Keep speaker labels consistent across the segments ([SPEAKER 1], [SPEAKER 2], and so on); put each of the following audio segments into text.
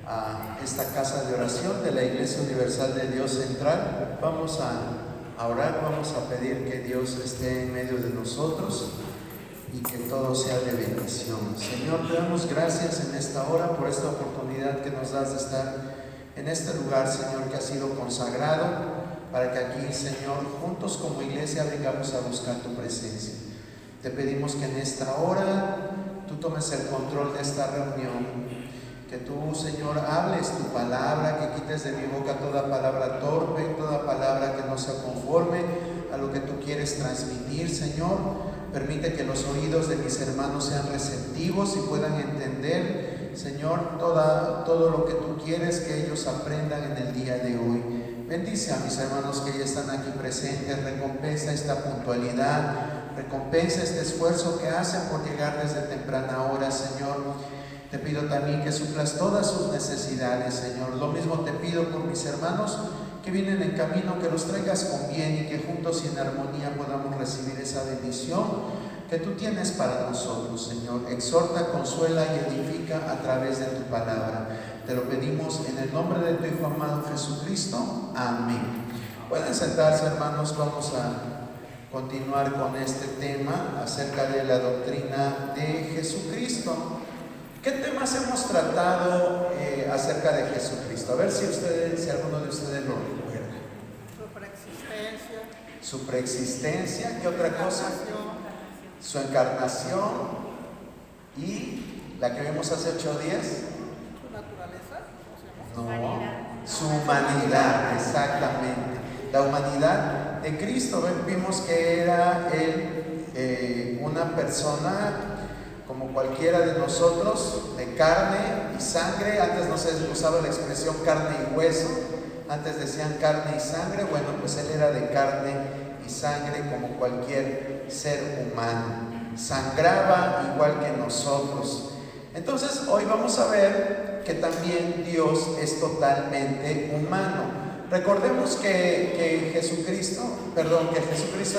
[SPEAKER 1] a esta casa de oración de la Iglesia Universal de Dios Central. Vamos a orar, vamos a pedir que Dios esté en medio de nosotros y que todo sea de bendición. Señor, te damos gracias en esta hora por esta oportunidad que nos das de estar en este lugar, Señor, que ha sido consagrado para que aquí, Señor, juntos como iglesia vengamos a buscar tu presencia. Te pedimos que en esta hora tú tomes el control de esta reunión, que tú, Señor, hables tu palabra, que quites de mi boca toda palabra torpe, toda palabra que no sea conforme a lo que tú quieres transmitir, Señor. Permite que los oídos de mis hermanos sean receptivos y puedan entender, Señor, todo lo que tú quieres que ellos aprendan en el día de hoy. Bendice a mis hermanos que ya están aquí presentes, recompensa esta puntualidad, recompensa este esfuerzo que hacen por llegar desde temprana hora, Señor. Te pido también que suplas todas sus necesidades, Señor. Lo mismo te pido por mis hermanos que vienen en camino, que los traigas con bien y que juntos y en armonía podamos recibir esa bendición que tú tienes para nosotros, Señor. Exhorta, consuela y edifica a través de tu palabra. Te lo pedimos en el nombre de tu Hijo amado Jesucristo. Amén. Pueden sentarse, hermanos. Vamos a continuar con este tema acerca de la doctrina de Jesucristo. ¿Qué temas hemos tratado acerca de Jesucristo? A ver si alguno de ustedes lo recuerda. Su preexistencia. ¿Qué otra cosa? Su encarnación. Y la que vimos hace 8 días.
[SPEAKER 2] ¿Su naturaleza?
[SPEAKER 1] No, su humanidad, exactamente. La humanidad de Cristo. Vimos que era Él una persona como cualquiera de nosotros, de carne y sangre. Antes no se usaba la expresión carne y hueso, antes decían carne y sangre. Bueno, pues Él era de carne y sangre como cualquier ser humano, sangraba igual que nosotros. Entonces hoy vamos a ver que también Dios es totalmente humano. Recordemos que Jesucristo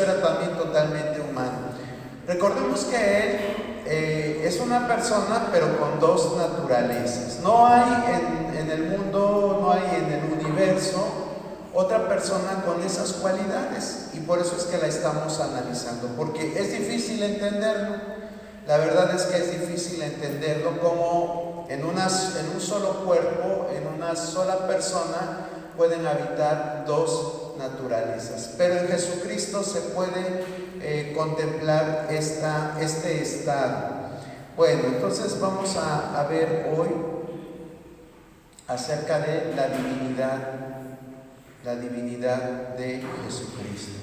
[SPEAKER 1] era también totalmente humano. Recordemos que Él es una persona pero con dos naturalezas. No hay en el mundo, no hay en el universo otra persona con esas cualidades, y por eso es que la estamos analizando, porque es difícil entenderlo. La verdad es que es difícil entenderlo, como en un solo cuerpo, en una sola persona pueden habitar dos naturalezas, pero en Jesucristo se puede contemplar este estado. Bueno, entonces vamos a ver hoy acerca de la divinidad de Jesucristo.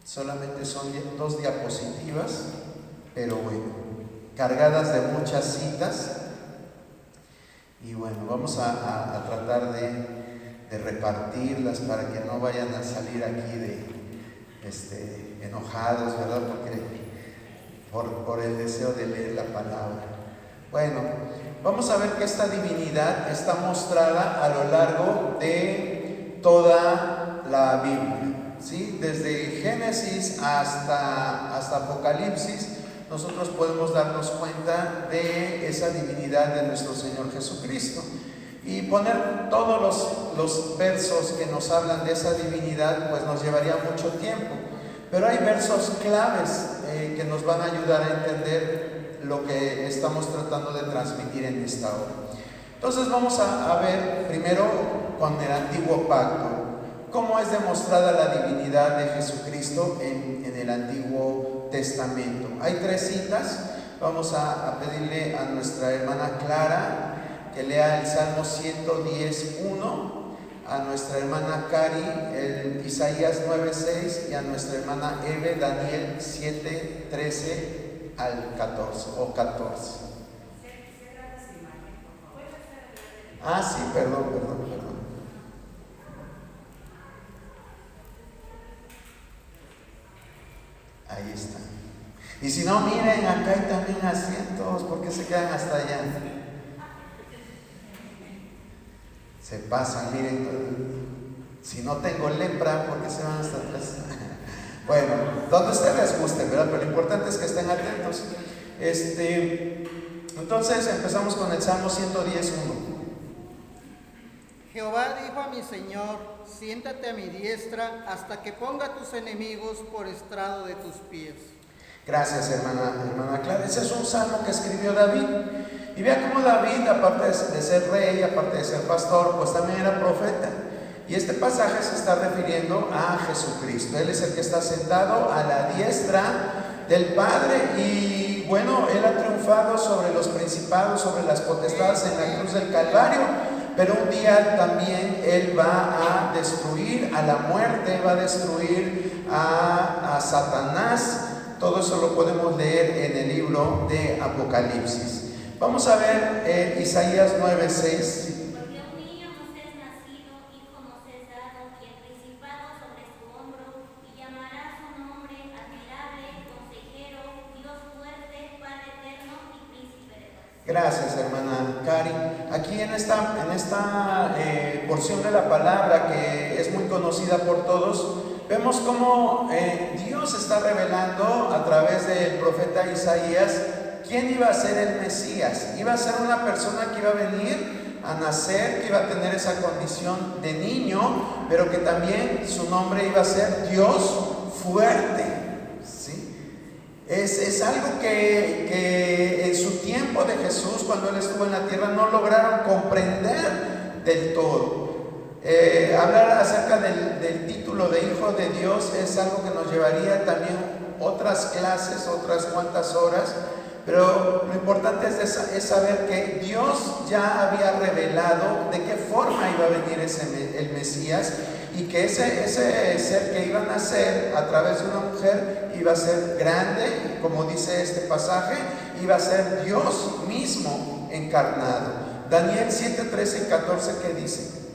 [SPEAKER 1] Solamente son 2 diapositivas, pero bueno, cargadas de muchas citas. Y bueno, vamos a tratar de repartirlas para que no vayan a salir aquí enojados, ¿verdad? Porque por el deseo de leer la palabra. Bueno, vamos a ver que esta divinidad está mostrada a lo largo de toda la Biblia, ¿sí? Desde Génesis hasta Apocalipsis, nosotros podemos darnos cuenta de esa divinidad de nuestro Señor Jesucristo. Y poner todos los versos que nos hablan de esa divinidad, pues nos llevaría mucho tiempo. Pero hay versos claves que nos van a ayudar a entender lo que estamos tratando de transmitir en esta hora. Entonces vamos a ver primero con el Antiguo Pacto, cómo es demostrada la divinidad de Jesucristo en el Antiguo Testamento. Hay 3 citas. Vamos a pedirle a nuestra hermana Clara que lea el Salmo 110:1, a nuestra hermana Cari el Isaías 9:6 y a nuestra hermana Eve Daniel 7:13 al 14 o 14. Sí, perdón. Ahí está. Y si no, miren, acá hay también asientos, ¿por qué se quedan hasta allá? Se pasan, miren, si no tengo lepra, ¿por qué se van hasta atrás? Bueno, donde ustedes gusten, ¿verdad? Pero lo importante es que estén atentos. Entonces empezamos con el Salmo 110:1.
[SPEAKER 2] Jehová dijo a mi Señor, siéntate a mi diestra hasta que ponga a tus enemigos por estrado de tus pies.
[SPEAKER 1] Gracias, hermana Clara. Ese es un salmo que escribió David. Y vea cómo David, aparte de ser rey, aparte de ser pastor, pues también era profeta. Y este pasaje se está refiriendo a Jesucristo. Él es el que está sentado a la diestra del Padre. Y bueno, Él ha triunfado sobre los principados, sobre las potestades en la cruz del Calvario. Pero un día también Él va a destruir a la muerte, va a destruir a Satanás. Todo eso lo podemos leer en el libro de Apocalipsis. Vamos a ver Isaías 9:6.
[SPEAKER 3] Porque un niño nos es nacido, hijo nos es dado, y el principado sobre su hombro, y llamará su nombre admirable, consejero, Dios fuerte, Padre eterno y príncipe de paz.
[SPEAKER 1] Gracias, hermana Cari. Aquí en esta porción de la palabra que es muy conocida por todos, vemos cómo Dios está revelando a través del profeta Isaías quién iba a ser el Mesías. Iba a ser una persona que iba a venir a nacer, que iba a tener esa condición de niño, pero que también su nombre iba a ser Dios fuerte. ¿Sí? Es algo que en su tiempo de Jesús, cuando Él estuvo en la tierra, no lograron comprender del todo. Hablar acerca del título de Hijo de Dios es algo que nos llevaría también otras clases, otras cuantas horas, pero lo importante es saber que Dios ya había revelado de qué forma iba a venir el Mesías, y que ese ser que iba a nacer a través de una mujer iba a ser grande, como dice este pasaje, iba a ser Dios mismo encarnado. Daniel 7:13 y 14, ¿qué dice?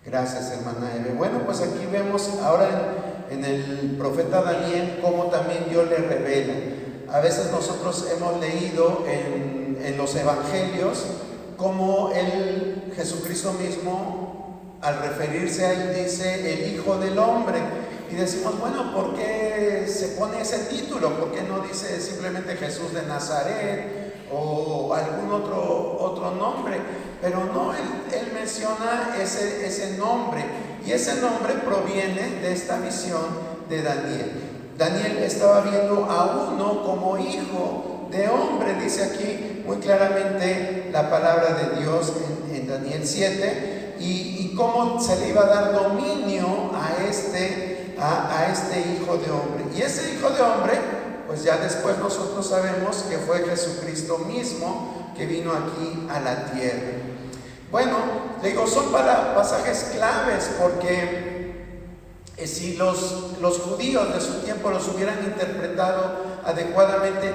[SPEAKER 1] Gracias, hermana Eve. Bueno, pues aquí vemos ahora en el profeta Daniel cómo también Dios le revela. A veces nosotros hemos leído en los evangelios cómo Jesucristo mismo, al referirse a Él, dice el Hijo del Hombre. Y decimos, bueno, ¿por qué se pone ese título? ¿Por qué no dice simplemente Jesús de Nazaret o algún otro nombre? Pero no, él menciona ese nombre, y ese nombre proviene de esta visión de Daniel. Daniel estaba viendo a uno como hijo de hombre, dice aquí muy claramente la palabra de Dios en Daniel 7, y cómo se le iba a dar dominio a este hijo de hombre. Y ese hijo de hombre, pues ya después nosotros sabemos que fue Jesucristo mismo que vino aquí a la tierra. Bueno, le digo, son pasajes claves, porque si los judíos de su tiempo los hubieran interpretado adecuadamente,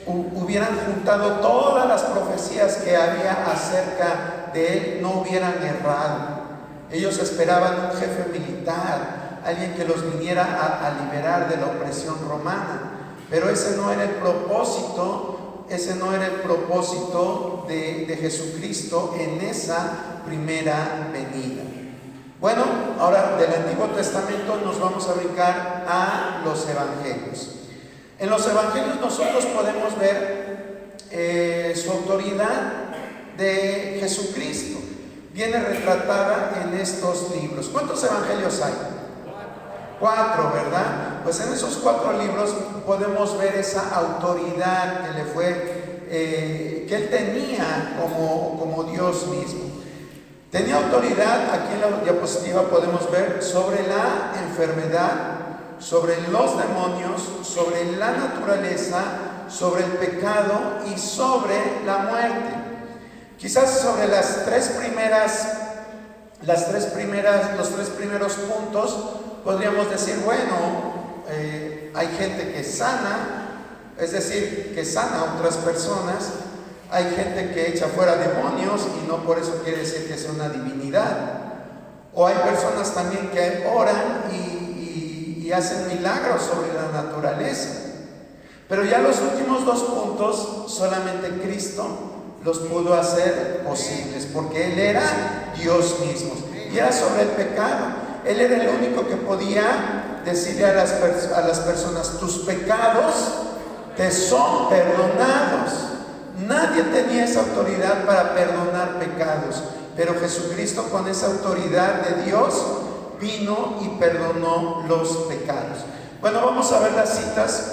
[SPEAKER 1] hubieran juntado todas las profecías que había acerca de Él, no hubieran errado. Ellos esperaban un jefe militar, alguien que los viniera a liberar de la opresión romana, pero ese no era el propósito. Ese no era el propósito de Jesucristo en esa primera venida. Bueno, ahora del Antiguo Testamento nos vamos a brincar a los Evangelios. En los Evangelios nosotros podemos ver su autoridad de Jesucristo. Viene retratada en estos libros. ¿Cuántos Evangelios hay? 4, ¿verdad? Pues en esos 4 libros podemos ver esa autoridad que le fue, que Él tenía como Dios mismo. Tenía autoridad, aquí en la diapositiva podemos ver, sobre la enfermedad, sobre los demonios, sobre la naturaleza, sobre el pecado y sobre la muerte. Quizás sobre los 3 primeros puntos podríamos decir, bueno, hay gente que sana, es decir, que sana a otras personas. Hay gente que echa fuera demonios y no por eso quiere decir que sea una divinidad. O hay personas también que oran y hacen milagros sobre la naturaleza. Pero ya los últimos dos puntos, solamente Cristo los pudo hacer posibles, porque Él era Dios mismo. Y era sobre el pecado. Él era el único que podía decirle a las personas: tus pecados te son perdonados. Nadie tenía esa autoridad para perdonar pecados, pero Jesucristo, con esa autoridad de Dios, vino y perdonó los pecados. Bueno, vamos a ver las citas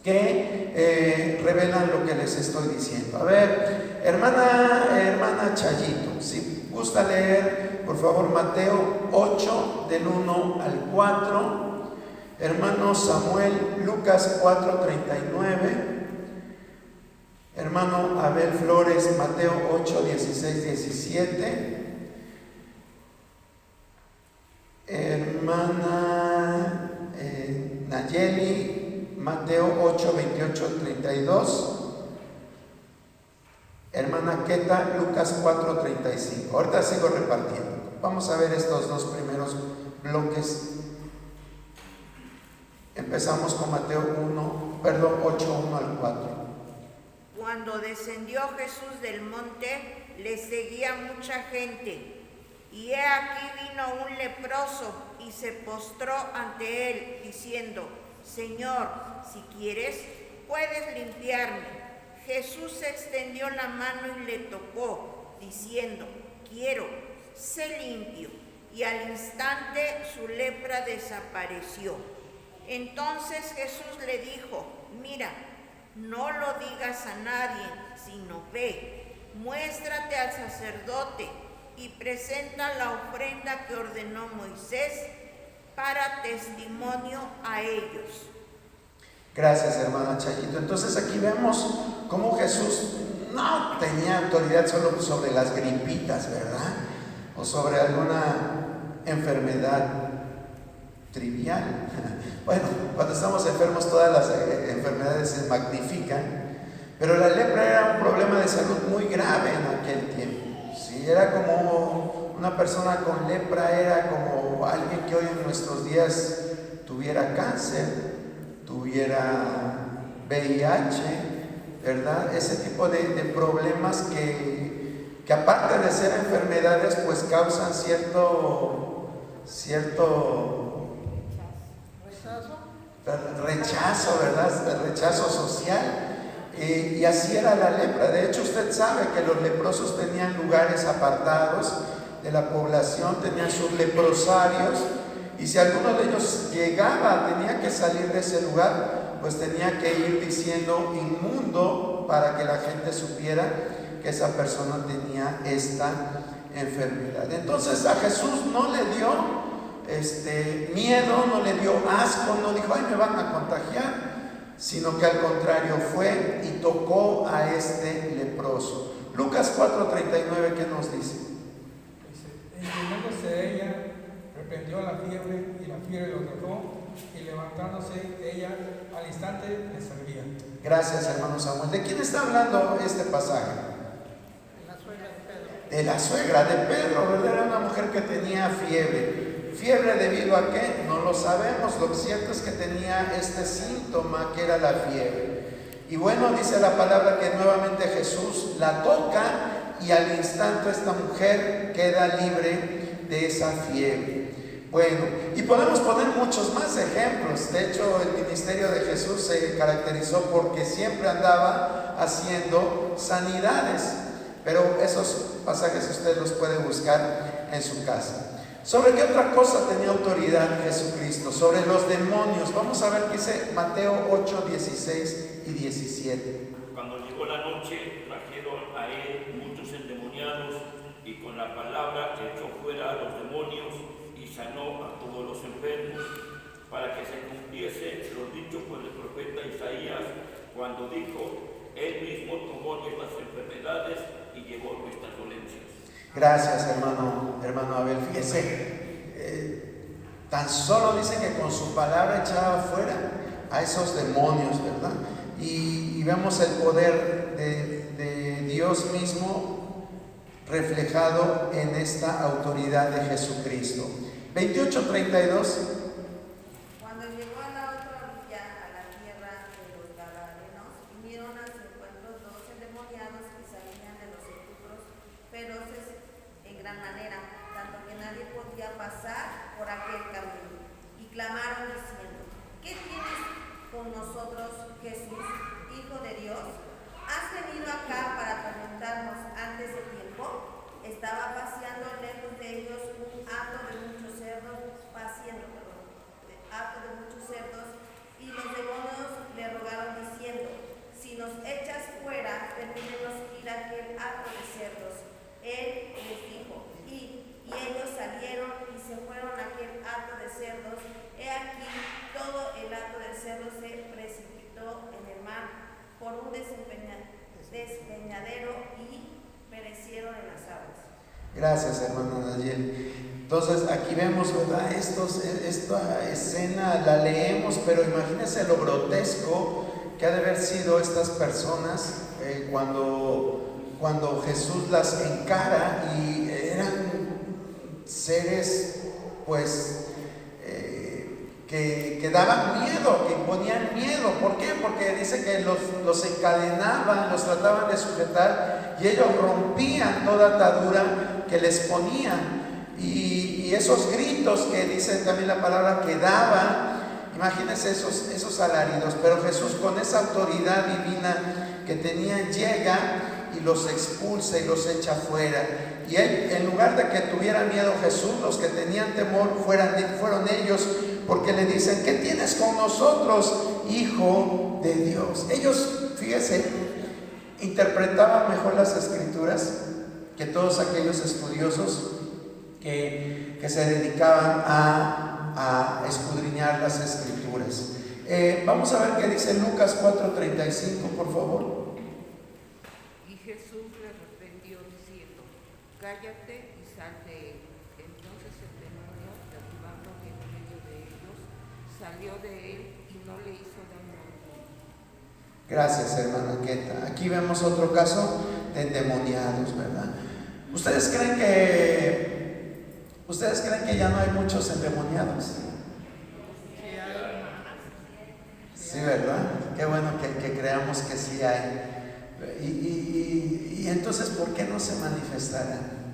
[SPEAKER 1] que revelan lo que les estoy diciendo. A ver, hermana Chayito, si gusta leer, por favor, Mateo 8, del 1 al 4. Hermano Samuel, Lucas 4:39. Hermano Abel Flores, Mateo 8, 16, 17. Hermana Nayeli, Mateo 8, 28, 32. Hermana Queta, Lucas 4, 35. Ahorita sigo repartiendo. Vamos a ver estos dos primeros bloques. Empezamos con Mateo 8, 1 al 4.
[SPEAKER 4] Cuando descendió Jesús del monte, le seguía mucha gente. Y he aquí vino un leproso y se postró ante él, diciendo: Señor, si quieres, puedes limpiarme. Jesús extendió la mano y le tocó, diciendo: quiero, sé limpio. Y al instante su lepra desapareció. Entonces Jesús le dijo: mira, no lo digas a nadie, sino ve, muéstrate al sacerdote y presenta la ofrenda que ordenó Moisés para testimonio a ellos.
[SPEAKER 1] Gracias, hermana Chayito. Entonces aquí vemos cómo Jesús no tenía autoridad solo sobre las gripitas, ¿verdad? O sobre alguna enfermedad trivial. Bueno, cuando estamos enfermos todas las enfermedades se magnifican, pero la lepra era un problema de salud muy grave en aquel tiempo. ¿Sí? Era como una persona con lepra, era como alguien que hoy en nuestros días tuviera cáncer, tuviera VIH, ¿verdad? Ese tipo de problemas que aparte de ser enfermedades, pues causan cierto rechazo, ¿verdad? El rechazo social. Y así era la lepra. De hecho, usted sabe que los leprosos tenían lugares apartados de la población, tenían sus leprosarios, y si alguno de ellos llegaba, tenía que salir de ese lugar, pues tenía que ir diciendo inmundo para que la gente supiera que esa persona tenía esta enfermedad. Entonces a Jesús no le dio miedo, no le dio asco, no dijo: ay, me van a contagiar, sino que al contrario fue y tocó a este leproso. Lucas 4:39, ¿qué nos dice?
[SPEAKER 5] Inclinándose ella, reprendió la fiebre, y la fiebre lo dejó, y levantándose ella al instante le servía. Gracias, hermano Samuel. ¿De quién está hablando este pasaje?
[SPEAKER 2] La suegra de Pedro.
[SPEAKER 1] De la suegra de Pedro, ¿verdad? Era una mujer que tenía fiebre. ¿Fiebre debido a qué? No lo sabemos. Lo cierto es que tenía este síntoma que era la fiebre. Y bueno, dice la palabra que nuevamente Jesús la toca y al instante esta mujer queda libre de esa fiebre. Bueno, y podemos poner muchos más ejemplos. De hecho, el ministerio de Jesús se caracterizó porque siempre andaba haciendo sanidades. Pero esos pasajes usted los puede buscar en su casa. ¿Sobre qué otra cosa tenía autoridad Jesucristo? Sobre los demonios. Vamos a ver qué dice Mateo 8, 16 y 17.
[SPEAKER 6] Cuando llegó la noche, trajeron a él muchos endemoniados, y con la palabra echó fuera a los demonios y sanó a todos los enfermos, para que se cumpliese lo dicho por el profeta Isaías, cuando dijo: él mismo tomó nuestras enfermedades y llevó nuestras dolencias.
[SPEAKER 1] Gracias, hermano Abel. Fíjese, tan solo dice que con su palabra echaba fuera a esos demonios, ¿verdad? y vemos el poder de Dios mismo reflejado en esta autoridad de Jesucristo. 28:32.
[SPEAKER 4] Cuando llegó a la otra orilla, a la tierra de los Gadarenos, vinieron a su encuentro 2 endemoniados que salían de los sepulcros feroces en gran manera, tanto que nadie podía pasar por aquel camino. Y clamaron diciendo: ¿Qué tienes con nosotros, Jesús, Hijo de Dios? ¿Has venido acá para atormentarnos antes de tiempo? Estaba paseando lejos de ellos un hato de muchos cerdos, y los demonios le rogaron diciendo: si nos echas fuera, permítenos ir a aquel hato de cerdos. Él les dijo: y ellos salieron y se fueron a aquel hato de cerdos. He aquí, todo el hato de cerdos se precipitó en el mar por un despeñadero y perecieron en las aguas.
[SPEAKER 1] Gracias, hermana Nayel. Entonces aquí vemos, ¿verdad? Esta escena la leemos, pero imagínense lo grotesco que ha de haber sido estas personas cuando Jesús las encara, y eran seres pues que daban miedo, que imponían miedo. ¿Por qué? Porque dice que los encadenaban, los trataban de sujetar, y ellos rompían toda atadura que les ponían. Y esos gritos que dice también la palabra que daban, imagínense esos alaridos. Pero Jesús, con esa autoridad divina que tenía, llega y los expulsa y los echa fuera. Y él, en lugar de que tuviera miedo Jesús, los que tenían temor fueron ellos, porque le dicen: ¿qué tienes con nosotros, Hijo de Dios? Ellos, fíjese, interpretaban mejor las Escrituras que todos aquellos estudiosos que se dedicaban a escudriñar las Escrituras. Vamos a ver qué dice Lucas 4:35, por favor.
[SPEAKER 7] Y Jesús le reprendió diciendo: cállate y sal de él. Entonces el demonio, derribando en medio de ellos, salió de él y no le hizo daño alguno.
[SPEAKER 1] Gracias, hermana Queta. Aquí vemos otro caso de endemoniados, ¿verdad? ¿Ustedes creen que ya no hay muchos endemoniados? Sí, ¿verdad? Qué bueno que creamos que sí hay. Y entonces, ¿por qué no se manifestarán?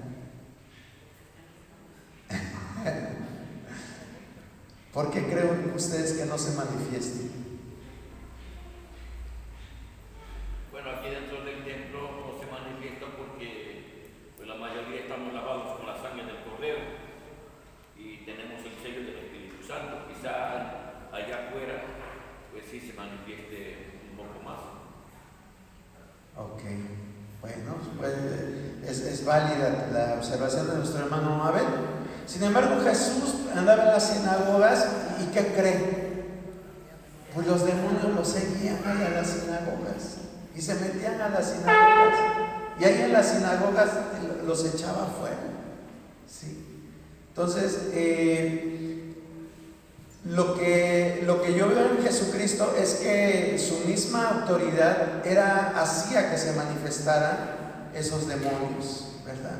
[SPEAKER 1] ¿Por qué creen ustedes que no se manifiesten?
[SPEAKER 6] Bueno, aquí dentro del templo no se manifiesta porque pues, la mayoría estamos lavados con la sangre del Cordero y tenemos el sello del Espíritu Santo. Quizá allá afuera pues sí se manifieste un poco más.
[SPEAKER 1] Ok, bueno, pues es válida la observación de nuestro hermano Abel. Sin embargo, Jesús andaba en las sinagogas y ¿qué creen? Pues los demonios lo seguían ahí a las sinagogas y se metían a las sinagogas, y ahí en las sinagogas los echaba fuera, ¿sí? Entonces, lo que yo veo en Jesucristo es que su misma autoridad hacía que se manifestaran esos demonios, ¿verdad?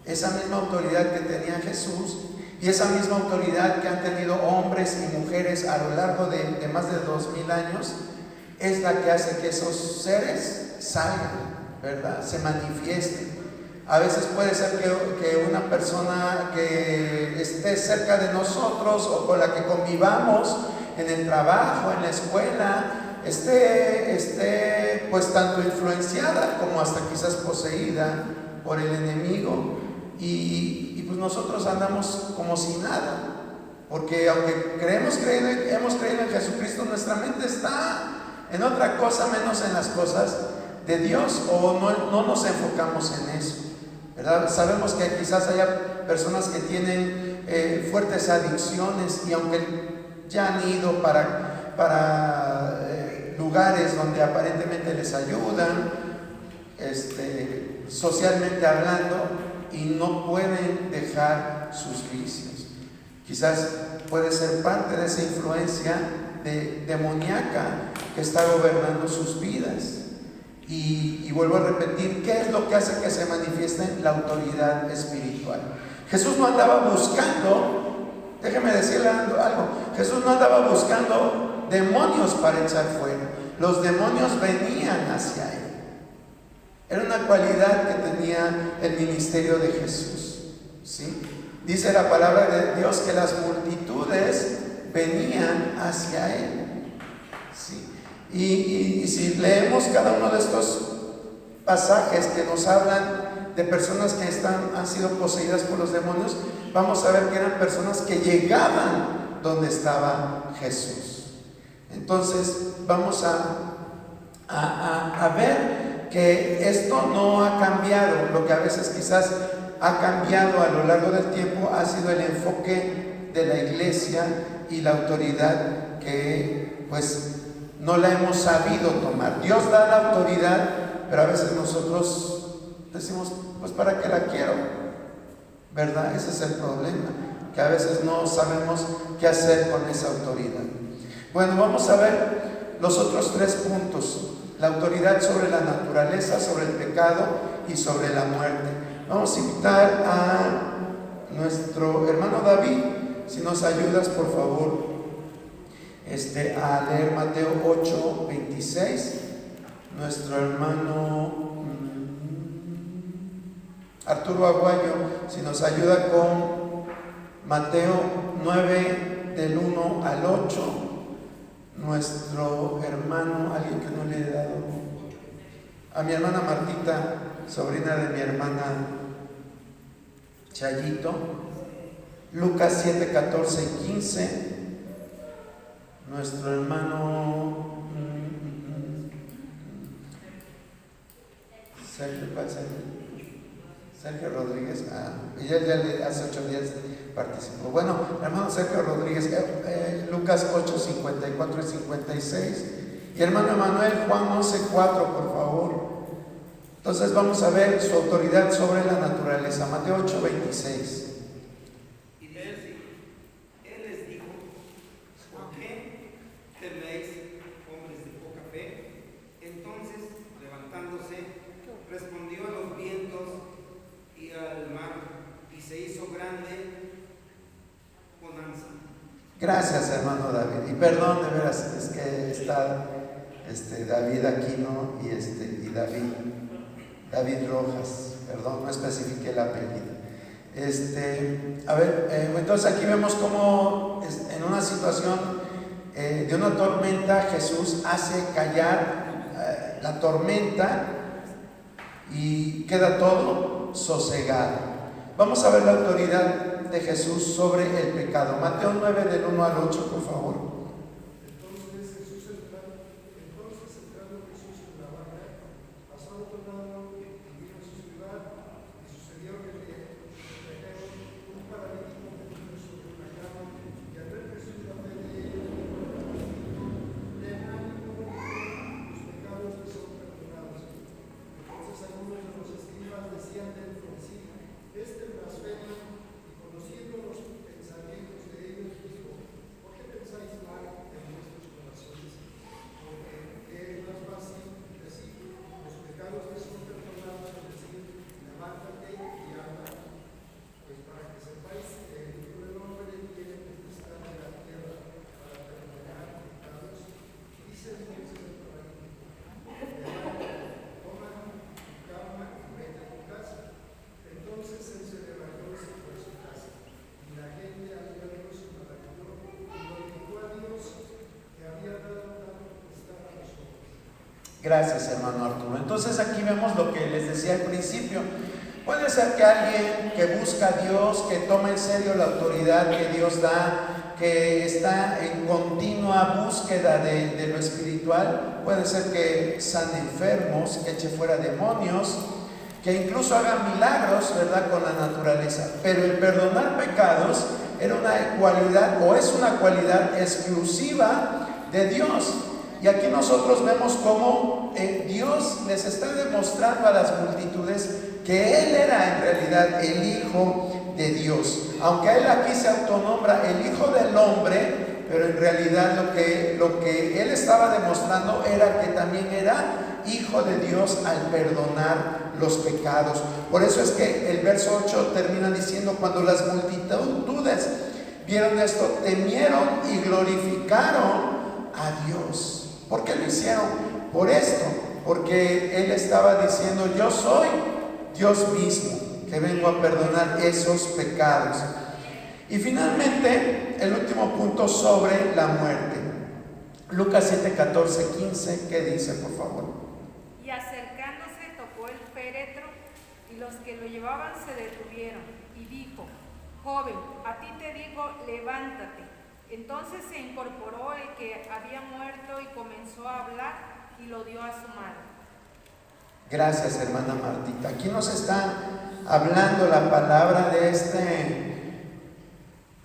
[SPEAKER 1] Esa misma autoridad que tenía Jesús y esa misma autoridad que han tenido hombres y mujeres a lo largo de más de 2000 años es la que hace que esos seres salgan, ¿verdad? Se manifiesten. A veces puede ser que una persona que esté cerca de nosotros o con la que convivamos en el trabajo, en la escuela, esté pues tanto influenciada como hasta quizás poseída por el enemigo, y pues nosotros andamos como si nada, porque aunque hemos creído en Jesucristo, nuestra mente está en otra cosa menos en las cosas de Dios, o no nos enfocamos en eso, ¿verdad? Sabemos que quizás haya personas que tienen fuertes adicciones, y aunque ya han ido para lugares donde aparentemente les ayudan, socialmente hablando, y no pueden dejar sus vicios. Quizás puede ser parte de esa influencia demoníaca que está gobernando sus vidas. Y vuelvo a repetir, ¿qué es lo que hace que se manifieste la autoridad espiritual? Jesús no andaba buscando, déjeme decirle algo, Jesús no andaba buscando demonios para echar fuera. Los demonios venían hacia él. Era una cualidad que tenía el ministerio de Jesús, ¿sí? Dice la palabra de Dios que las multitudes venían hacia él, ¿sí? Y si leemos cada uno de estos pasajes que nos hablan de personas que han sido poseídas por los demonios, vamos a ver que eran personas que llegaban donde estaba Jesús. Entonces vamos a ver que esto no ha cambiado. Lo que a veces quizás ha cambiado a lo largo del tiempo ha sido el enfoque de la iglesia y la autoridad que pues no la hemos sabido tomar. Dios da la autoridad, pero a veces nosotros decimos, pues ¿para qué la quiero? ¿Verdad? Ese es el problema, que a veces no sabemos qué hacer con esa autoridad. Bueno, vamos a ver los otros 3 puntos: la autoridad sobre la naturaleza, sobre el pecado y sobre la muerte. Vamos a invitar a nuestro hermano David, si nos ayudas por favor a leer Mateo 8:26. Nuestro hermano Arturo Aguayo, si nos ayuda con Mateo 9 del 1 al 8. Nuestro hermano, alguien que no le he dado, a mi hermana Martita, sobrina de mi hermana Chayito, Lucas 7, 14 y 15. Nuestro hermano Sergio Rodríguez, ella hace 8 días participó. Bueno, hermano Sergio Rodríguez, Lucas 8, 54 y 56. Y hermano Emanuel, Juan 11, 4, por favor. Entonces vamos a ver su autoridad sobre la naturaleza. Mateo 8, 26.
[SPEAKER 8] Y él les dijo: ¿por qué teméis, hombres de poca fe? Entonces, levantándose, respondió a los vientos y al mar, y se hizo grande bonanza.
[SPEAKER 1] Gracias, hermano David. Y perdón, de veras, es que está David Aquino y David Rojas. Perdón, no especifiqué el apellido. Entonces aquí vemos cómo en una situación de una tormenta, Jesús hace callar la tormenta y queda todo sosegado. Vamos a ver la autoridad de Jesús sobre el pecado. Mateo 9 del 1 al 8, por favor.
[SPEAKER 9] Entrando Jesús en la barca, pasó a otro lado y vino a su ciudad, y sucedió que le trajeron un paralítico tendido sobre una cama, y al ver Jesús la fe de ellos, ten ánimo, tus pecados te son perdonados. Entonces algunos de los escribas decían dentro de sí: este blasfema, y conociendo los pensamientos de ellos, dijo: ¿por qué pensáis mal en vuestros corazones? Porque es más fácil decir: los pecados te son perdonados, que decir: levántate y anda. Pues para que sepáis que el Hijo del Hombre tiene potestad en la tierra para perdonar pecados, dice entonces el paralítico: levántate, toma tu cama y vete a tu casa. Entonces él se levantó y se fue a su casa. Y la gente al verlo se maravilló y glorificó a Dios, que había dado tal potestad a los hombres.
[SPEAKER 1] Gracias, hermano Arturo. Entonces aquí vemos lo que les decía al principio. Puede ser que alguien que busca a Dios, que toma en serio la autoridad que Dios da, que está en continua búsqueda de lo espiritual, puede ser que sane enfermos, que eche fuera demonios, que incluso haga milagros, ¿verdad?, con la naturaleza. Pero el perdonar pecados era una cualidad, o es una cualidad exclusiva de Dios. Y aquí nosotros vemos cómo Dios les está demostrando a las multitudes que Él era en realidad el Hijo de Dios. Aunque Él aquí se autonombra el Hijo del Hombre, pero en realidad lo que él estaba demostrando era que también era hijo de Dios al perdonar los pecados. Por eso es que el verso 8 termina diciendo: cuando las multitudes vieron esto, temieron y glorificaron a Dios. ¿Por qué lo hicieron? Por esto, porque él estaba diciendo: yo soy Dios mismo, que vengo a perdonar esos pecados. Y finalmente, el último punto sobre la muerte. Lucas 7, 14, 15, ¿qué dice, por favor?
[SPEAKER 10] Y acercándose tocó el féretro, y los que lo llevaban se detuvieron, y dijo: joven, a ti te digo, levántate. Entonces se incorporó el que había muerto y comenzó a hablar, y lo dio a su madre. Gracias, hermana Martita.
[SPEAKER 1] Aquí nos está hablando la palabra de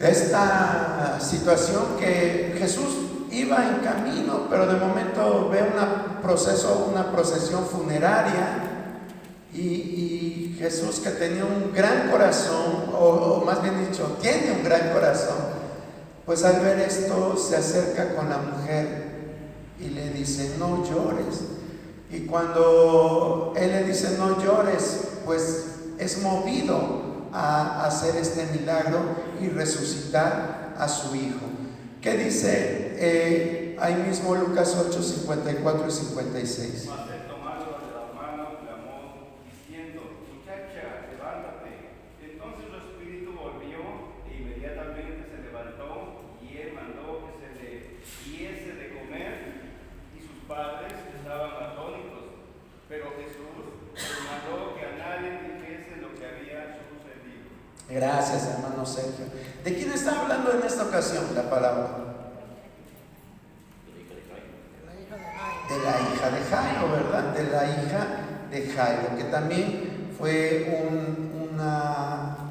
[SPEAKER 1] esta situación que Jesús iba en camino, pero de momento ve una procesión funeraria, y Jesús, que tenía un gran corazón, o más bien dicho, tiene un gran corazón, pues al ver esto se acerca con la mujer y le dice: no llores. Y cuando él le dice: no llores, pues es movido a hacer este milagro y resucitar a su hijo. ¿Qué dice ahí mismo Lucas 8, 54 y 56?
[SPEAKER 11] Mas él, tomado de la mano, clamó diciendo: muchacha, levántate. Entonces su espíritu volvió e inmediatamente se levantó, y él mandó que se le diese de comer, y sus padres estaban atónitos. Pero Jesús les mandó que a nadie dijese lo que había sucedido.
[SPEAKER 1] Gracias, hermano Sergio. ¿De quién está hablando en esta ocasión la palabra? De la hija de Jairo, ¿verdad? De la hija de Jairo, que también fue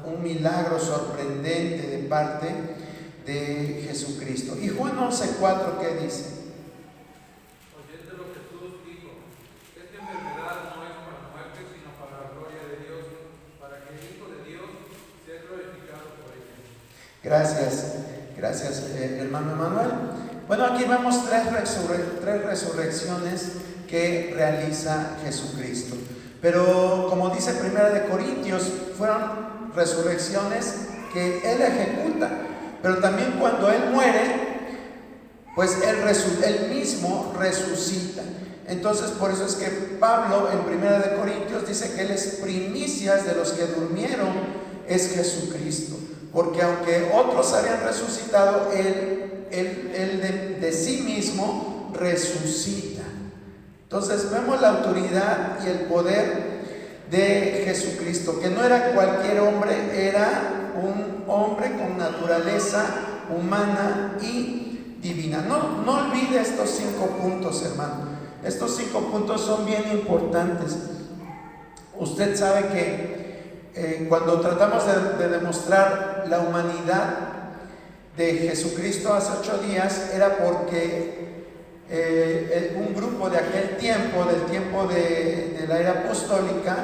[SPEAKER 1] un milagro sorprendente de parte de Jesucristo. Y Juan 11:4, ¿qué dice?
[SPEAKER 12] Oyéndolo Jesús dijo: esta enfermedad no es para muerte, sino para la gloria de Dios, para que el Hijo de Dios sea glorificado por ella.
[SPEAKER 1] Gracias, hermano Emanuel. Bueno, aquí vemos tres resurrecciones que realiza Jesucristo. Pero como dice 1 Corintios, fueron resurrecciones que Él ejecuta. Pero también cuando Él muere, pues Él mismo resucita. Entonces, por eso es que Pablo en 1 Corintios dice que Él es primicias de los que durmieron, es Jesucristo. Porque aunque otros habían resucitado, Él de sí mismo resucita. Entonces vemos la autoridad y el poder de Jesucristo, que no era cualquier hombre, era un hombre con naturaleza humana y divina. No olvide estos 5 puntos, hermano. Estos 5 puntos son bien importantes. Usted sabe que cuando tratamos de demostrar la humanidad de Jesucristo hace 8 días, era porque un grupo de aquel tiempo, del tiempo de la era apostólica,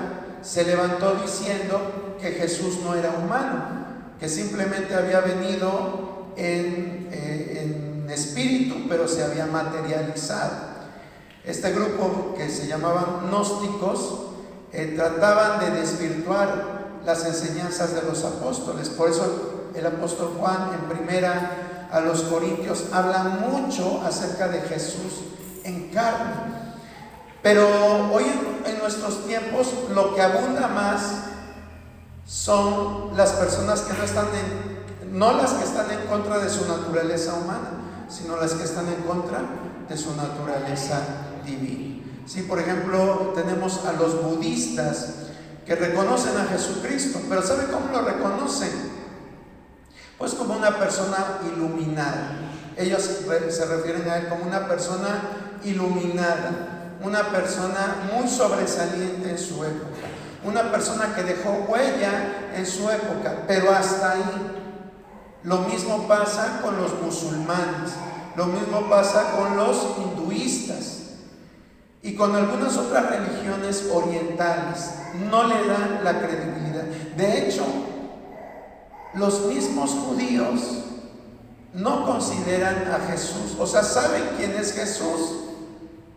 [SPEAKER 1] se levantó diciendo que Jesús no era humano, que simplemente había venido en espíritu, pero se había materializado. Este grupo, que se llamaban gnósticos, trataban de desvirtuar las enseñanzas de los apóstoles. Por eso el apóstol Juan en 1 Corintios habla mucho acerca de Jesús en carne. Pero hoy en nuestros tiempos lo que abunda más son las personas que no las que están en contra de su naturaleza humana, sino las que están en contra de su naturaleza divina. Sí, por ejemplo, tenemos a los budistas que reconocen a Jesucristo, pero ¿sabe cómo lo reconocen? Pues como una persona iluminada. Ellos se refieren a Él como una persona iluminada, una persona muy sobresaliente en su época, una persona que dejó huella en su época, pero hasta ahí. Lo mismo pasa con los musulmanes, lo mismo pasa con los hinduistas y con algunas otras religiones orientales. No le dan la credibilidad. De hecho, los mismos judíos no consideran a Jesús, o sea, saben quién es Jesús,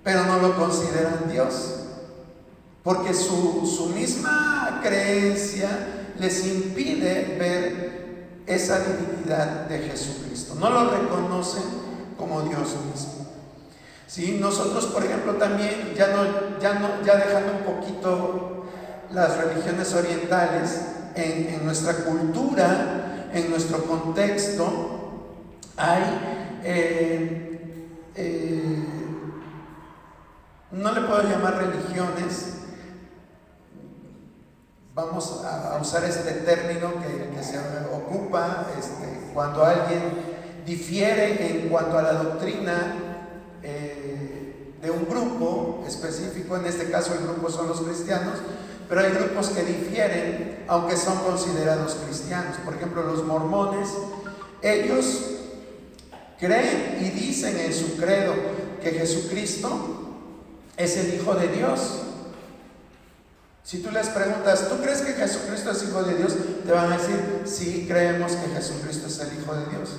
[SPEAKER 1] pero no lo consideran Dios, porque su misma creencia les impide ver esa divinidad de Jesucristo, no lo reconocen como Dios mismo. ¿Sí? Nosotros, por ejemplo, también, ya dejando un poquito las religiones orientales, en nuestra cultura, en nuestro contexto, hay, no le puedo llamar religiones, vamos a usar este término que se ocupa cuando alguien difiere en cuanto a la doctrina de un grupo específico. En este caso el grupo son los cristianos, pero hay grupos que difieren aunque son considerados cristianos. Por ejemplo, los mormones, ellos creen y dicen en su credo que Jesucristo es el Hijo de Dios. Si tú les preguntas, ¿tú crees que Jesucristo es Hijo de Dios? Te van a decir, sí, creemos que Jesucristo es el Hijo de Dios.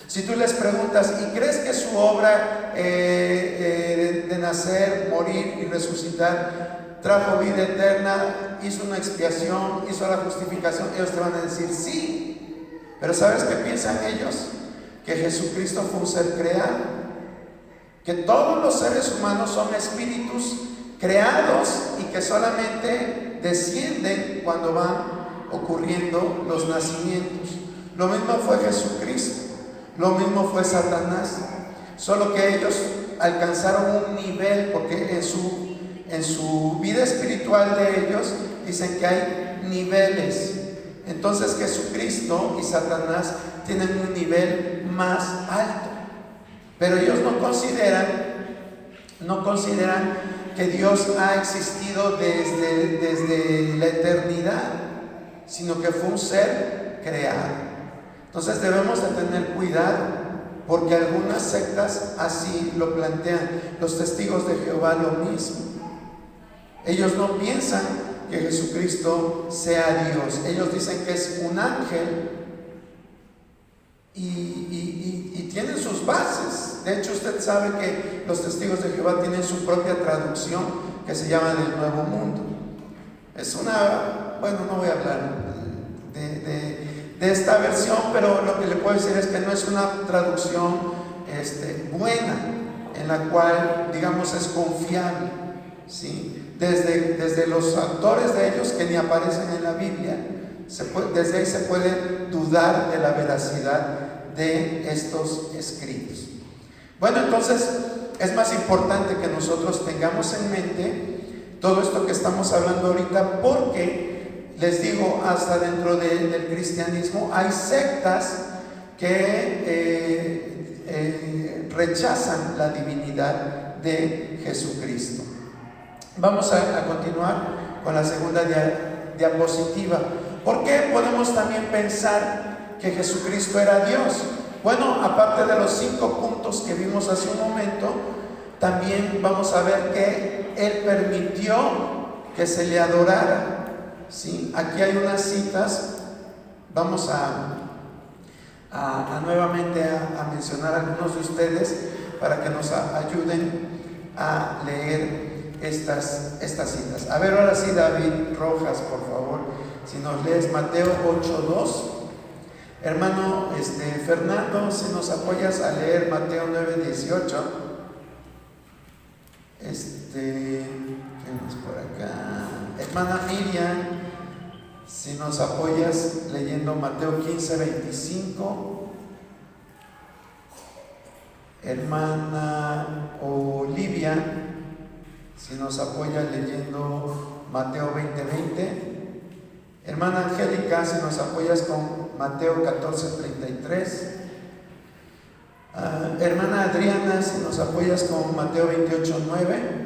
[SPEAKER 1] Si tú les preguntas, ¿y crees que su obra de nacer, morir y resucitar trajo vida eterna, hizo una expiación, hizo la justificación? Ellos te van a decir, sí. Pero ¿sabes qué piensan ellos? Que Jesucristo fue un ser creado, que todos los seres humanos son espíritus creados y que solamente descienden cuando van ocurriendo los nacimientos. Lo mismo fue Jesucristo, lo mismo fue Satanás, solo que ellos alcanzaron un nivel, porque en su vida espiritual de ellos dicen que hay niveles. Entonces Jesucristo y Satanás tienen un nivel más alto, pero ellos no consideran que Dios ha existido desde la eternidad, sino que fue un ser creado. Entonces debemos de tener cuidado, porque algunas sectas así lo plantean. Los testigos de Jehová lo mismo. Ellos no piensan que Jesucristo sea Dios. Ellos dicen que es un ángel y tienen sus bases. De hecho, usted sabe que los testigos de Jehová tienen su propia traducción que se llama del Nuevo Mundo. No voy a hablar de esta versión, pero lo que le puedo decir es que no es una traducción buena, en la cual, digamos, es confiable, ¿sí? Desde los autores de ellos, que ni aparecen en la Biblia, desde ahí se puede dudar de la veracidad de estos escritos. Bueno, entonces es más importante que nosotros tengamos en mente todo esto que estamos hablando ahorita, porque les digo, hasta dentro del cristianismo hay sectas que rechazan la divinidad de Jesucristo. Vamos a continuar con la segunda diapositiva. ¿Por qué podemos también pensar que Jesucristo era Dios? Bueno, aparte de los 5 puntos que vimos hace un momento, también vamos a ver que Él permitió que se le adorara, ¿sí? Aquí hay unas citas, vamos nuevamente a mencionar a algunos de ustedes para que nos ayuden a leer estas citas. A ver, ahora sí, David Rojas, por favor, si nos lees Mateo 8:2. Hermano Fernando, si nos apoyas a leer Mateo 9:18. ¿Qué más por acá? Hermana Miriam, si nos apoyas leyendo Mateo 15:25. Hermana Olivia, si nos apoya leyendo Mateo 20:20. Hermana Angélica, si nos apoyas con Mateo 14:33. Hermana Adriana, si nos apoyas con Mateo 28:9.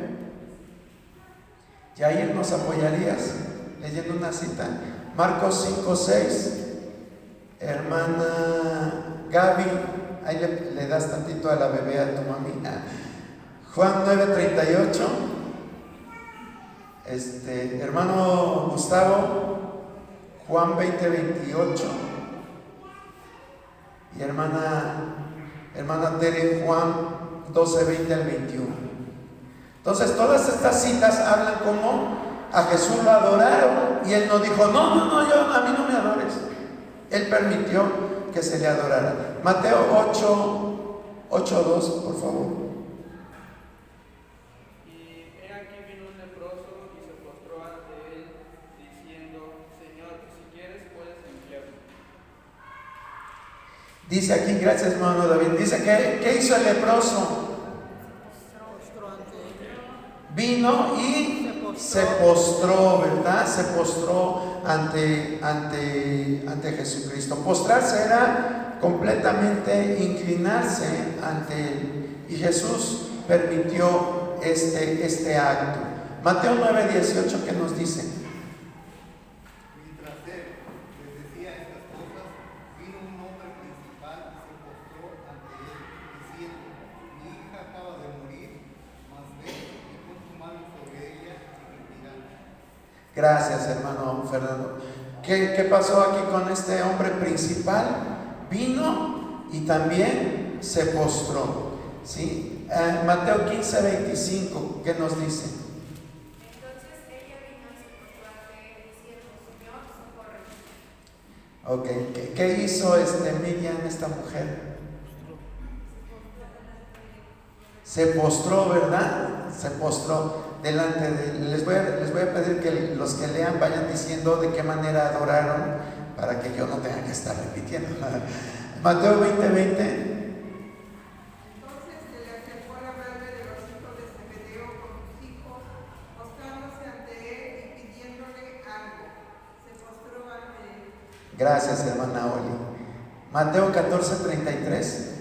[SPEAKER 1] Yair, ¿nos apoyarías leyendo una cita? Marcos 5:6. Hermana Gaby, ahí le das tantito a la bebé a tu mami. Juan 9:38. Hermano Gustavo, Juan 20:28. y hermana Tere, Juan 12, 20 al 21. Entonces todas estas citas hablan como a Jesús lo adoraron y él no dijo, no, a mí no me adores. Él permitió que se le adorara. Mateo 8:2, por favor.
[SPEAKER 12] Y he aquí vino un leproso y se postró ante él, diciendo, Señor, si quieres puedes limpiarme.
[SPEAKER 1] Dice aquí, gracias hermano David, dice que ¿qué hizo el leproso? Vino y se postró, ¿verdad? Se postró ante Jesucristo. Postrarse era completamente inclinarse ante Él. Y Jesús permitió este acto. Mateo 9:18, ¿qué nos dice?
[SPEAKER 9] Mientras él les decía estas cosas, vino un hombre principal y se postró ante él, diciendo, mi hija acaba de morir, mas ven y pon tu mano sobre ella y vivirá.
[SPEAKER 1] Gracias, hermano Fernando. ¿Qué pasó aquí con este hombre principal? Vino y también se postró, ¿sí? Mateo 15:25, ¿qué nos dice?
[SPEAKER 10] Entonces ella vino y se postró ante él, diciendo, Señor, socórreme.
[SPEAKER 1] Ok, ¿qué hizo Miriam, esta mujer? Se postró, ¿verdad? Se postró delante de él. Les voy a pedir que los que lean vayan diciendo de qué manera adoraron para que yo no tenga que estar repitiendo. Mateo 20:20.
[SPEAKER 7] Entonces se le acercó a la madre de los hijos de Zebedeo con sus hijos, postrándose ante él y pidiéndole algo. Se postró ante él.
[SPEAKER 1] Gracias, hermana Oli. Mateo 14:33.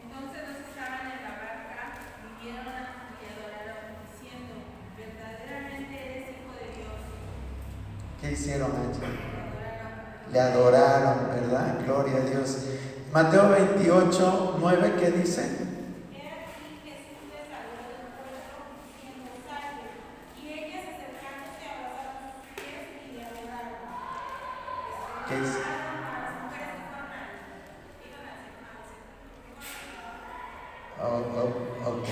[SPEAKER 3] Entonces los que estaban en la barca vinieron y adoraron, diciendo, verdaderamente eres hijo de Dios.
[SPEAKER 1] ¿Qué hicieron allí? Le adoraron, ¿verdad? Gloria a Dios. Mateo 28:9, ¿qué dice?
[SPEAKER 3] He aquí Jesús les habló del pueblo, diciendo, salve. Y ellas acercándose abrazaron sus pies y le adoraron.
[SPEAKER 1] ¿Qué dice?
[SPEAKER 3] Las mujeres que fueron
[SPEAKER 1] Ok.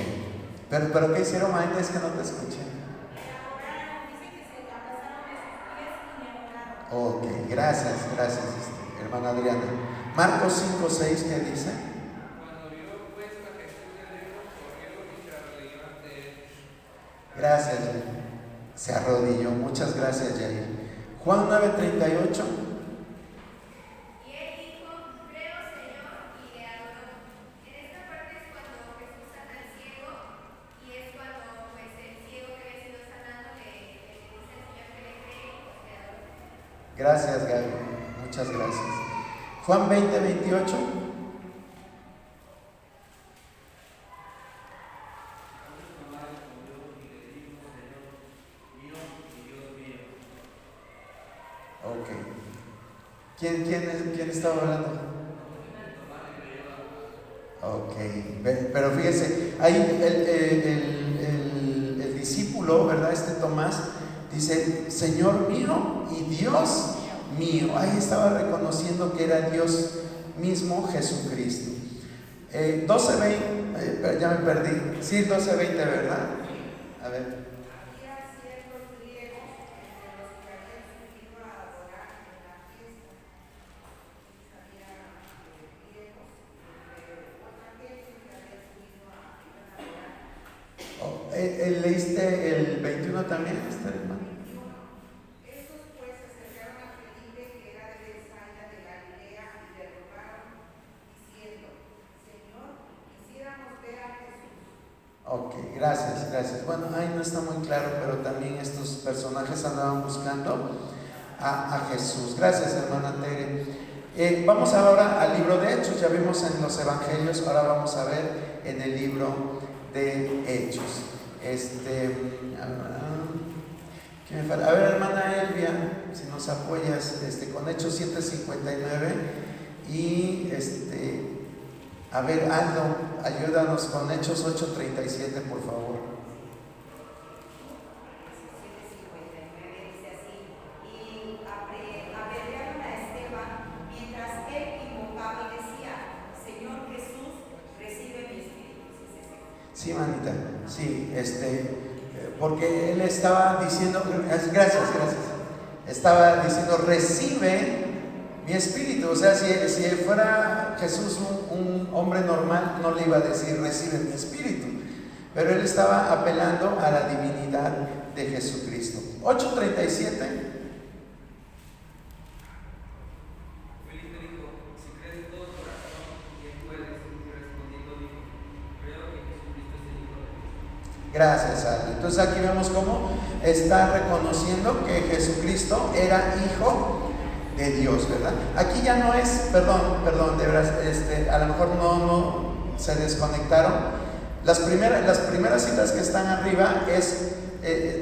[SPEAKER 1] Pero ¿qué hicieron antes? Es que no te escuché. Ok, gracias, hermana Adriana. Marcos 5:6, ¿qué dice?
[SPEAKER 12] Cuando vio pues a Jesús de lejos, corrió y se arrodilló ante él.
[SPEAKER 1] Gracias, Yair. Se arrodilló, muchas gracias, Yair. Juan 9:38.
[SPEAKER 3] Y él dijo, creo Señor, y le adoró. En esta parte es cuando Jesús sana al ciego, y es cuando pues el ciego que había sido sanado le dice al Señor que le cree, y pues le adoró.
[SPEAKER 1] Gracias, Gaby, muchas gracias. Juan 20:28. Ok. ¿Quién estaba hablando? Ok, pero fíjese, ahí el discípulo, ¿verdad? Tomás dice, Señor mío y Dios mío. Ahí estaba reconociendo que era Dios mismo, Jesucristo. 12:20, ya me perdí. Sí, 12:20, ¿verdad? A ver.
[SPEAKER 7] Había ciertos griegos entre los que habían subido a adorar en la fiesta. Había griegos entre otra gente que había subido a adorar.
[SPEAKER 1] ¿Leíste el 21 también, hermano?
[SPEAKER 7] Estos pues se acercaron a Felipe, que era de Bethsaida de Galilea, y le rogaron, diciendo, Señor, quisiéramos ver a Jesús.
[SPEAKER 1] Ok, gracias. Bueno, ahí no está muy claro, pero también estos personajes andaban buscando a Jesús. Gracias, hermana Tere. Vamos ahora al libro de Hechos. Ya vimos en los evangelios, ahora vamos a ver en el libro de Hechos. A ver, hermana Elvia, si nos apoyas con Hechos 7:59 y a ver, Aldo, ayúdanos con Hechos 8:37, por favor.
[SPEAKER 4] 7:59 dice así, y apedrearon a Esteban mientras él invocaba y decía,
[SPEAKER 1] Sí, manita, sí, porque él estaba diciendo, gracias, estaba diciendo, recibe mi espíritu. O sea, si fuera Jesús un hombre normal, no le iba a decir, recibe mi espíritu, pero él estaba apelando a la divinidad de Jesucristo. 8:37. Gracias, Ale. Entonces aquí vemos cómo está reconociendo que Jesucristo era hijo de Dios, ¿verdad? Aquí ya no es, perdón, de verdad, a lo mejor no se desconectaron. Las primeras citas que están arriba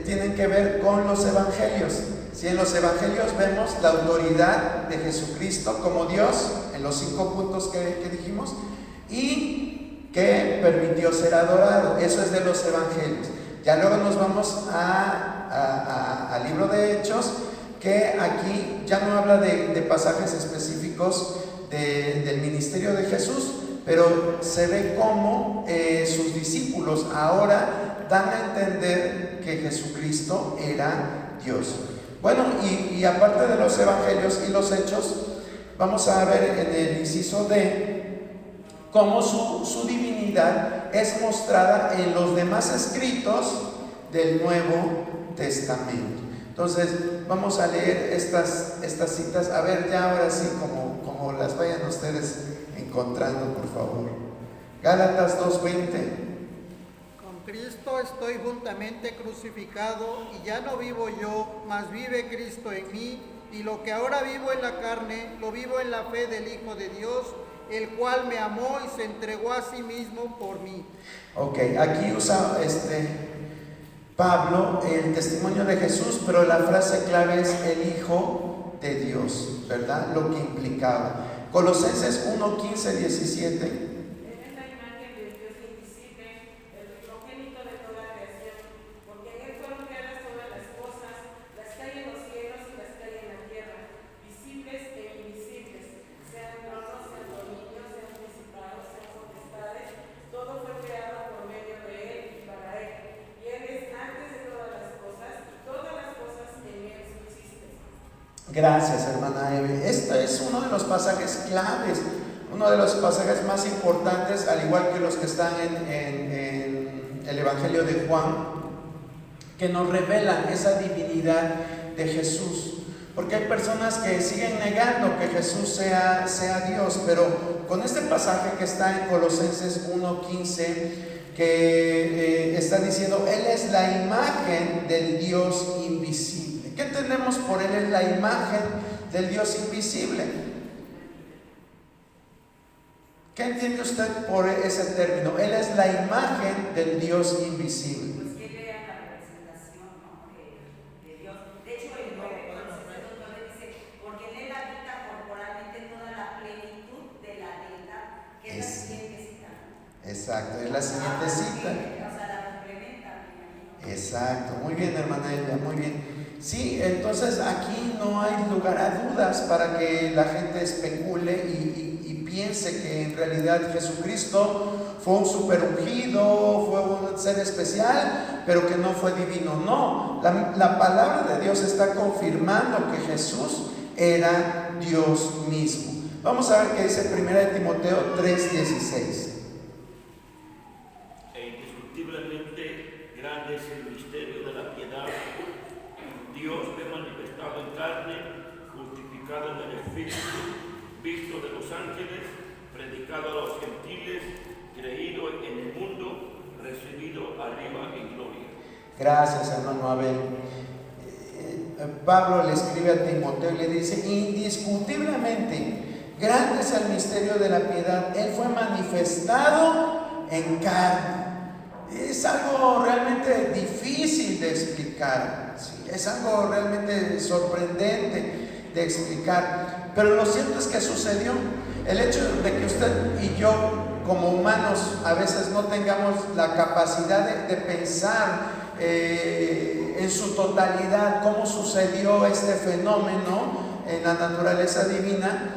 [SPEAKER 1] tienen que ver con los evangelios. Si en los evangelios vemos la autoridad de Jesucristo como Dios, en los 5 puntos que dijimos, y que permitió ser adorado. Eso es de los evangelios. Ya luego nos vamos al libro de Hechos, que aquí ya no habla de pasajes específicos del ministerio de Jesús, pero se ve cómo sus discípulos ahora dan a entender que Jesucristo era Dios. Bueno, y aparte de los evangelios y los hechos, vamos a ver en el inciso D cómo su divinidad es mostrada en los demás escritos del Nuevo Testamento. Entonces vamos a leer estas citas, a ver ya ahora sí como las vayan ustedes encontrando, por favor. Gálatas 2:20.
[SPEAKER 2] Con Cristo estoy juntamente crucificado, y ya no vivo yo, mas vive Cristo en mí, y lo que ahora vivo en la carne, lo vivo en la fe del Hijo de Dios, el cual me amó y se entregó a sí mismo por mí. Ok, aquí usa Pablo el testimonio de Jesús, pero la frase clave es el Hijo de Dios, ¿verdad? Lo que implicaba. Colosenses 1:15-17. Gracias, hermana Eve. Este es uno de los pasajes claves, uno de los pasajes más importantes, al igual que los que están en el Evangelio de Juan, que nos revelan esa divinidad de Jesús. Porque hay personas que siguen negando que Jesús sea Dios, pero con este pasaje que está en Colosenses 1:15, que está diciendo, Él es la imagen del Dios invisible. ¿Qué entendemos por Él es la imagen del Dios invisible? ¿Qué entiende usted por ese término? Él es la imagen del Dios invisible.
[SPEAKER 13] Pues que Él era la representación, ¿no? de Dios. De hecho, el 9:11 dice, porque en Él habita corporalmente toda la plenitud de la deidad, que es la siguiente cita.
[SPEAKER 1] Exacto, es la siguiente cita.
[SPEAKER 13] O sea, la complementa.
[SPEAKER 1] Exacto, muy bien, hermana Elia, muy bien. Sí, entonces aquí no hay lugar a dudas para que la gente especule y piense que en realidad Jesucristo fue un super ungido, fue un ser especial, pero que no fue divino. No, la palabra de Dios está confirmando que Jesús era Dios mismo. Vamos a ver qué dice 1 Timoteo 3:16.
[SPEAKER 6] Indiscutiblemente grande es el misterio de la piedad. Dios fue manifestado en carne, justificado en el Espíritu, visto de los ángeles, predicado a los gentiles, creído en el mundo, recibido arriba en gloria.
[SPEAKER 1] Gracias, hermano Abel. Pablo le escribe a Timoteo y le dice, indiscutiblemente grande es el misterio de la piedad. Él fue manifestado en carne. Es algo realmente difícil de explicar, ¿sí? Es algo realmente sorprendente de explicar, pero lo cierto es que sucedió. El hecho de que usted y yo como humanos a veces no tengamos la capacidad de pensar en su totalidad cómo sucedió este fenómeno en la naturaleza divina,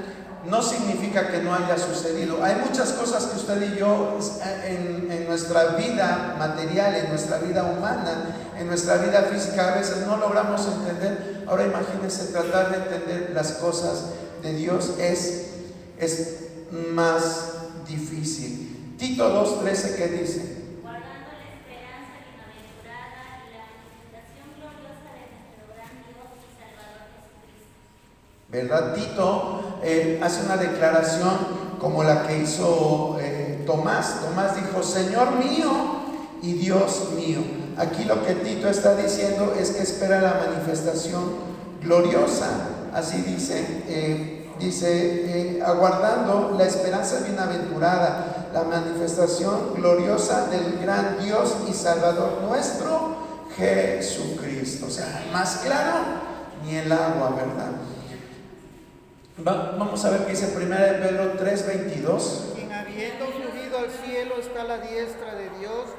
[SPEAKER 2] no significa que no haya sucedido. Hay muchas cosas que usted y yo en nuestra vida material, en nuestra vida humana, en nuestra vida física, a veces no logramos entender. Ahora imagínense, tratar de entender las cosas de Dios es más difícil. Tito 2:13, ¿qué dice?
[SPEAKER 3] Guardando la esperanza bienaventurada y la manifestación gloriosa de nuestro gran Dios y Salvador Jesucristo.
[SPEAKER 2] ¿Verdad? Tito hace una declaración como la que hizo Tomás. Tomás dijo: Señor mío y Dios mío. Aquí lo que Tito está diciendo es que espera la manifestación gloriosa. Así dice, aguardando la esperanza bienaventurada, la manifestación gloriosa del gran Dios y Salvador nuestro, Jesucristo. O sea, más claro ni el agua, ¿verdad? Vamos a ver qué dice 1 Pedro 3:22.
[SPEAKER 9] Quien habiendo subido al cielo está a la diestra de Dios,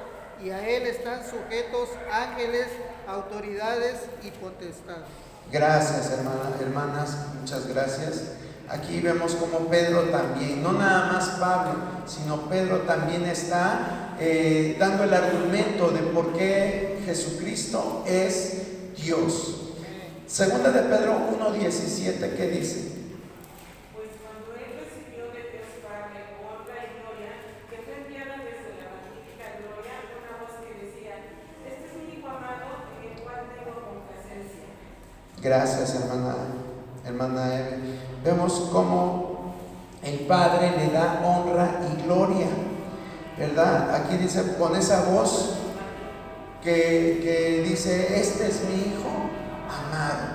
[SPEAKER 9] y a él están sujetos ángeles, autoridades y potestades.
[SPEAKER 2] Gracias, hermanas, muchas gracias. Aquí vemos como Pedro también, no nada más Pablo, sino Pedro también está dando el argumento de por qué Jesucristo es Dios. Segunda de Pedro 1:17, ¿qué dice?
[SPEAKER 7] Pues cuando él recibió de Dios Padre honra y gloria, que fue enviada desde la magnífica gloria una voz que decía: este es mi Hijo amado, en el cual tengo complacencia.
[SPEAKER 2] Gracias, hermana Eve. Vemos cómo el Padre le da honra y gloria, ¿verdad? Aquí dice con esa voz que dice: este es mi Hijo amado.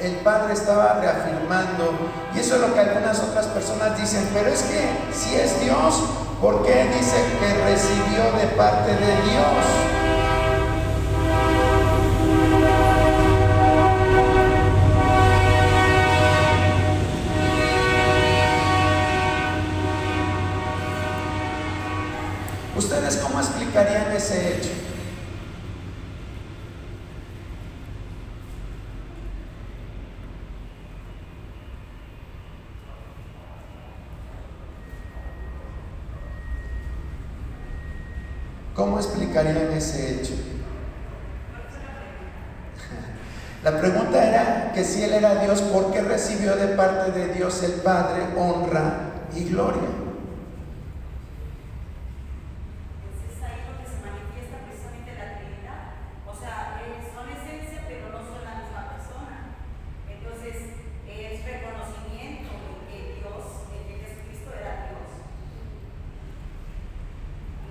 [SPEAKER 2] El Padre estaba reafirmando, y eso es lo que algunas otras personas dicen: pero es que si es Dios, ¿por qué dice que recibió de parte de Dios? ¿Ustedes cómo explicarían ese hecho? ¿Cómo explicarían ese hecho? La pregunta era que si Él era Dios, ¿por qué recibió de parte de Dios el Padre honra y gloria?
[SPEAKER 13] Pues es ahí donde se manifiesta precisamente la Trinidad. O sea, son esencia, pero no son la misma persona. Entonces, es reconocimiento de que Dios, de que Jesucristo era Dios.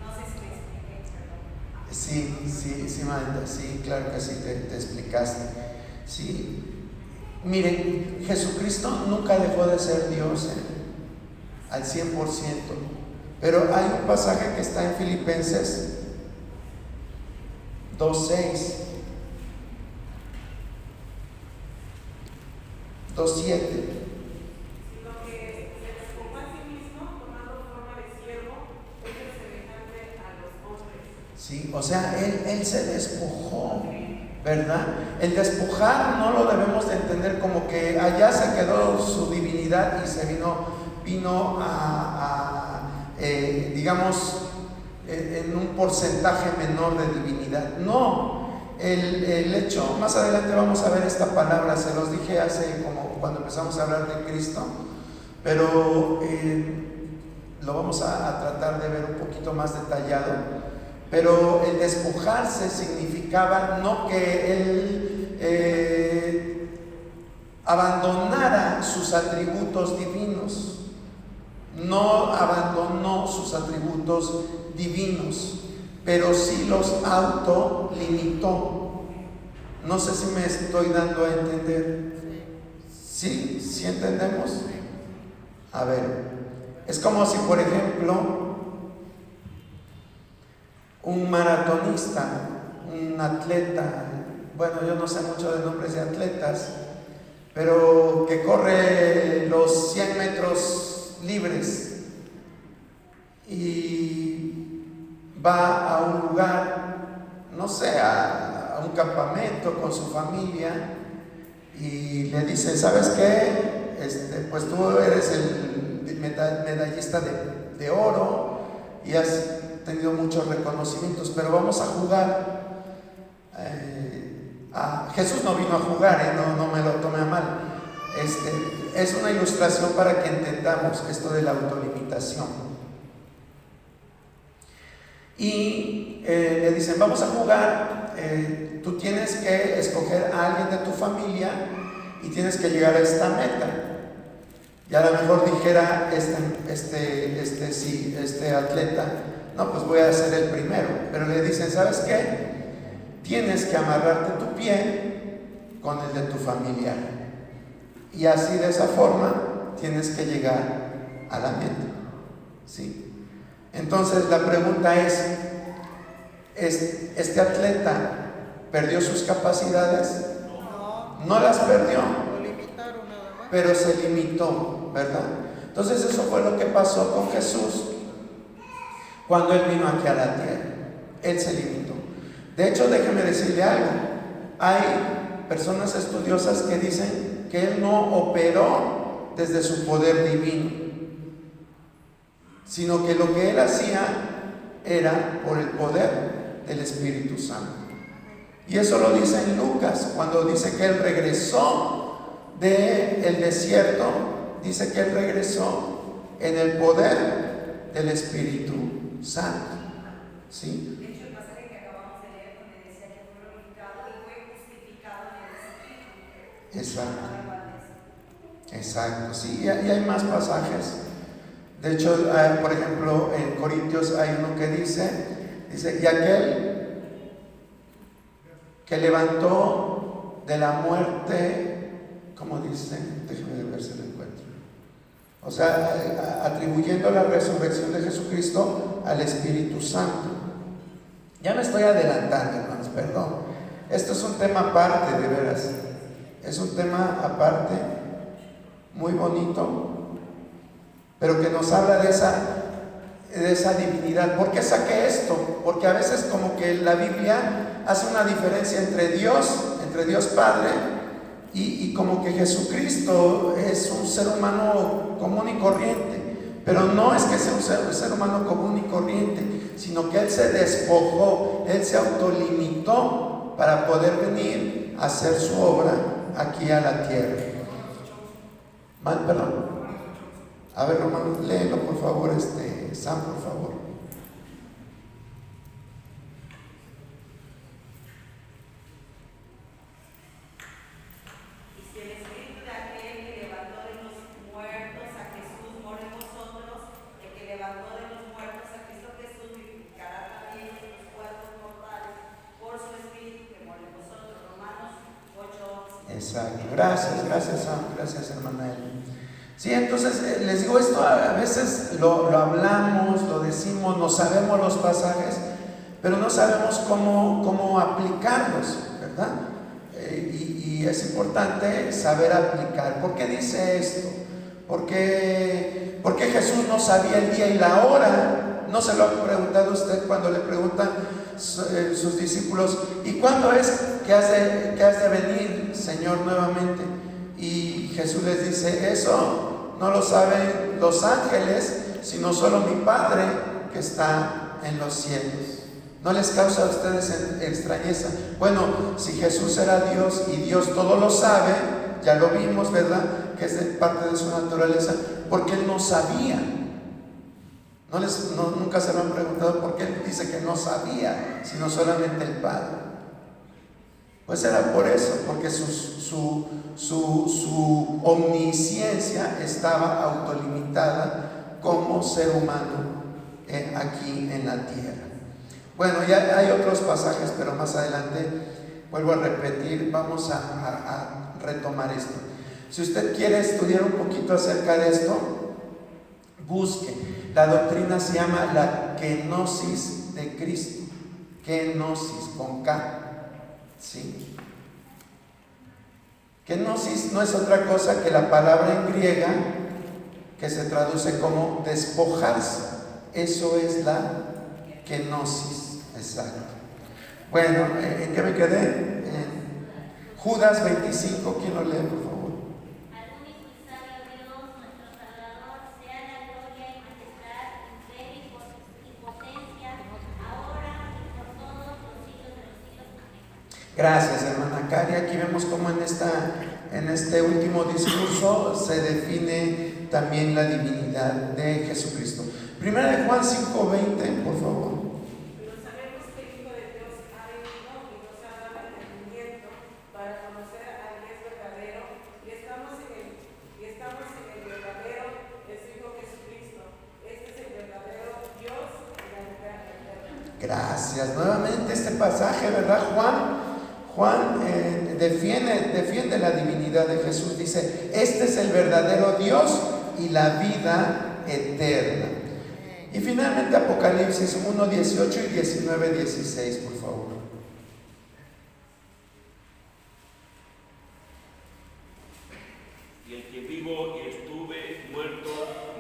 [SPEAKER 13] No sé si me expliqué, perdón.
[SPEAKER 2] Sí, Magda, sí, claro que sí, te explicaste. Sí, miren, Jesucristo nunca dejó de ser Dios al 100%, pero hay un pasaje que está en Filipenses 2:6, 2:7. Sí, o sea, él se despojó, ¿verdad? El despojar no lo debemos de entender como que allá se quedó su divinidad y se vino digamos, en un porcentaje menor de divinidad. No, el hecho, más adelante vamos a ver esta palabra, se los dije hace como cuando empezamos a hablar de Cristo, pero lo vamos a tratar de ver un poquito más detallado. Pero el despojarse significaba no que Él abandonara sus atributos divinos, no abandonó sus atributos divinos, pero sí los autolimitó. No sé si me estoy dando a entender. ¿Sí? ¿Sí entendemos? A ver, es como si, por ejemplo, un maratonista, un atleta, bueno, yo no sé mucho de nombres de atletas, pero que corre los 100 metros libres y va a un lugar, no sé, a un campamento con su familia y le dice: ¿sabes qué? pues tú eres el medallista de oro y has tenido muchos reconocimientos, pero vamos a jugar. Jesús no vino a jugar, no me lo tome a mal. Es una ilustración para que entendamos esto de la autolimitación. Y le dicen, vamos a jugar, tú tienes que escoger a alguien de tu familia y tienes que llegar a esta meta. Y a lo mejor dijera este atleta, no, pues voy a ser el primero. Pero le dicen, ¿sabes qué? Tienes que amarrarte tu pie con el de tu familiar. Y así, de esa forma, tienes que llegar a la meta. ¿Sí? Entonces la pregunta es, ¿este atleta perdió sus capacidades? No las perdió, pero se limitó, ¿verdad? Entonces eso fue lo que pasó con Jesús cuando Él vino aquí a la tierra. Él se limitó. De hecho, déjeme decirle algo. Hay personas estudiosas que dicen que Él no operó desde su poder divino, sino que lo que Él hacía era por el poder del Espíritu Santo. Y eso lo dice en Lucas, cuando dice que Él regresó del desierto, dice que Él regresó en el poder del Espíritu Santo. ¿Sí?
[SPEAKER 13] De hecho, el pasaje que acabamos de leer, donde decía que fue glorificado y fue justificado en el Espíritu.
[SPEAKER 2] Exacto, sí, y hay más pasajes. De hecho, por ejemplo, en Corintios hay uno que dice, y aquel que levantó de la muerte, ¿cómo dice? Déjeme ver si lo encuentro. O sea, atribuyendo la resurrección de Jesucristo al Espíritu Santo. Ya me estoy adelantando, hermanos, perdón. Esto es un tema aparte, de veras. Es un tema aparte, muy bonito, pero que nos habla de esa divinidad. ¿Por qué saqué esto? Porque a veces como que la Biblia hace una diferencia entre Dios Padre y como que Jesucristo es un ser humano común y corriente. Pero no es que sea un ser humano común y corriente, sino que Él se despojó, Él se autolimitó para poder venir a hacer su obra aquí a la tierra. Perdón. A ver, Romano, léelo por favor, Sam, por favor.
[SPEAKER 13] Y si el espíritu de aquel que levantó de los muertos a Jesús mora en vosotros, el que levantó de los muertos a Cristo Jesús vivificará también los cuerpos mortales por su espíritu que mora en vosotros. Romanos 8:11.
[SPEAKER 2] Exacto. Gracias, Sam. Gracias, hermana Eli. Sí, entonces les digo, esto a veces lo hablamos, lo decimos, no sabemos los pasajes, pero no sabemos cómo aplicarlos, ¿verdad? Y es importante saber aplicar. ¿Por qué dice esto? Porque Jesús no sabía el día y la hora. ¿No se lo ha preguntado usted cuando le preguntan sus discípulos, ¿y cuándo es que has de venir, Señor, nuevamente? Y Jesús les dice, eso no lo saben los ángeles, sino solo mi Padre que está en los cielos. ¿No les causa a ustedes extrañeza? Bueno, si Jesús era Dios y Dios todo lo sabe, ya lo vimos, ¿verdad? Que es parte de su naturaleza, porque Él no sabía. Nunca se lo han preguntado por qué Él dice que no sabía, sino solamente el Padre. Pues era por eso, porque su omnisciencia estaba autolimitada como ser humano aquí en la tierra. Bueno, ya hay otros pasajes, pero más adelante vuelvo a repetir, vamos a retomar esto. Si usted quiere estudiar un poquito acerca de esto, busque. La doctrina se llama la kenosis de Cristo. Kenosis, con K. ¿Sí? Kenosis no es otra cosa que la palabra en griega que se traduce como despojarse. Eso es la kenosis. Exacto. Bueno, ¿en qué me quedé? En Judas 25. ¿Quién lo lee, por favor?
[SPEAKER 3] Algún sabios
[SPEAKER 2] Gracias, hermana Cari. Aquí vemos cómo en este último discurso se define también la divinidad de Jesucristo. Primera de Juan 5:20, por favor.
[SPEAKER 14] Pero sabemos que el Hijo de Dios ha venido y nos ha dado entendimiento para conocer al Dios verdadero, y estamos en el verdadero, es Hijo Jesucristo. Este es el verdadero Dios y la verdad eterna.
[SPEAKER 2] Gracias. Nuevamente este pasaje, ¿verdad? Juan defiende la divinidad de Jesús. Dice, este es el verdadero Dios y la vida eterna. Y finalmente Apocalipsis 1:18 y 19:16, por favor.
[SPEAKER 6] Y el que vivo y estuve muerto,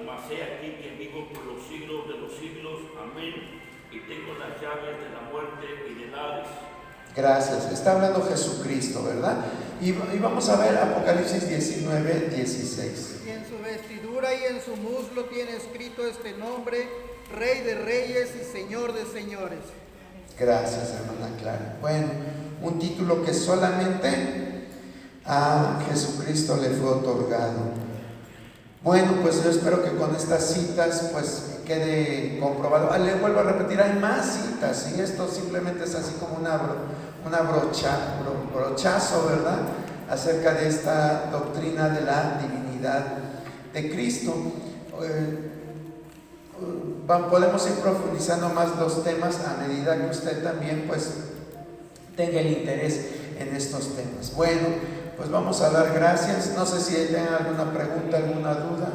[SPEAKER 6] mas he aquí que vivo por los siglos de los siglos. Amén. Y tengo las llaves de la muerte y del Hades.
[SPEAKER 2] Gracias. Está hablando Jesucristo, ¿verdad? Y vamos a ver Apocalipsis 19:16.
[SPEAKER 15] Y en su vestidura y en su muslo tiene escrito este nombre: Rey de Reyes y Señor de Señores.
[SPEAKER 2] Gracias, hermana Clara. Bueno, un título que solamente a Jesucristo le fue otorgado. Bueno, pues yo espero que con estas citas pues quede comprobado. Le vuelvo a repetir, hay más citas y esto simplemente es así como brochazo, ¿verdad? Acerca de esta doctrina de la divinidad de Cristo. Podemos ir profundizando más los temas a medida que usted también pues tenga el interés en estos temas. Bueno, pues vamos a dar gracias. No sé si tengan alguna pregunta, alguna duda.